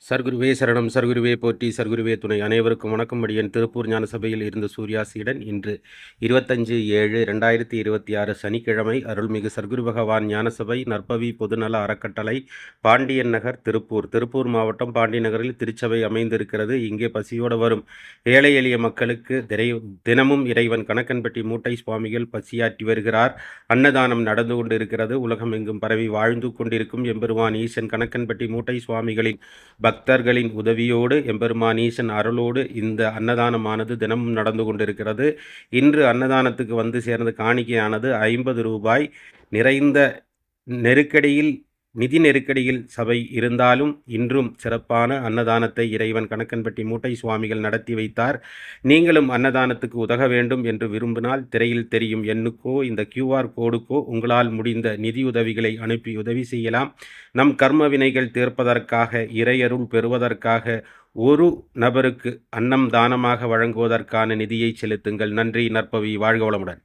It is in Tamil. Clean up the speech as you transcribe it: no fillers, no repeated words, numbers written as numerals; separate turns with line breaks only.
சர்க்குருவே சரணம், சர்க்குருவே போற்றி, சர்க்குருவே துணை. அனைவருக்கும் வணக்கம். அடியேன் திருப்பூர் ஞான சபையில் இருந்து சூர்யாசியுடன். இன்று 25/7/2026 சனிக்கிழமை. அருள்மிகு சர்க்குரு பகவான் ஞானசபை நற்பவி பொதுநல அறக்கட்டளை, பாண்டியன் நகர், திருப்பூர். திருப்பூர் மாவட்டம் பாண்டிய நகரில் திருச்சபை அமைந்திருக்கிறது. இங்கே பசியோடு வரும் ஏழை எளிய மக்களுக்கு தினமும் இறைவன் கணக்கன்பட்டி மூட்டை சுவாமிகள் பசியாற்றி வருகிறார். அன்னதானம் நடந்து கொண்டிருக்கிறது. உலகம் எங்கும் பரவி வாழ்ந்து கொண்டிருக்கும் எம்பெருமான் ஈசன் கணக்கன்பட்டி மூட்டை சுவாமிகளின் பக்தர்களின் உதவியோடு, எம்பெருமான் ஈசன் அருளோடு இந்த அன்னதானமானது தினமும் நடந்து கொண்டிருக்கிறது. இன்று அன்னதானத்துக்கு வந்து சேர்ந்த காணிக்கையானது 50 ரூபாய். நிறைந்த நிதி நெருக்கடியில் சபை இருந்தாலும் இன்றும் சிறப்பான அன்னதானத்தை இறைவன் கணக்கன்பட்டி மூட்டை சுவாமிகள் நடத்தி வைத்தார். நீங்களும் அன்னதானத்துக்கு உதவ வேண்டும் என்று விரும்பினால் திரையில் தெரியும் எண்ணுக்கோ இந்த QR கோடுக்கோ உங்களால் முடிந்த நிதியுதவிகளை அனுப்பி உதவி செய்யலாம். நம் கர்ம வினைகள் தீர்ப்பதற்காக, இறையருள் பெறுவதற்காக ஒரு நபருக்கு அன்னம் தானமாக வழங்குவதற்கான நிதியை செலுத்துங்கள். நன்றி. நற்பவி. வாழ்க வளமுடன்.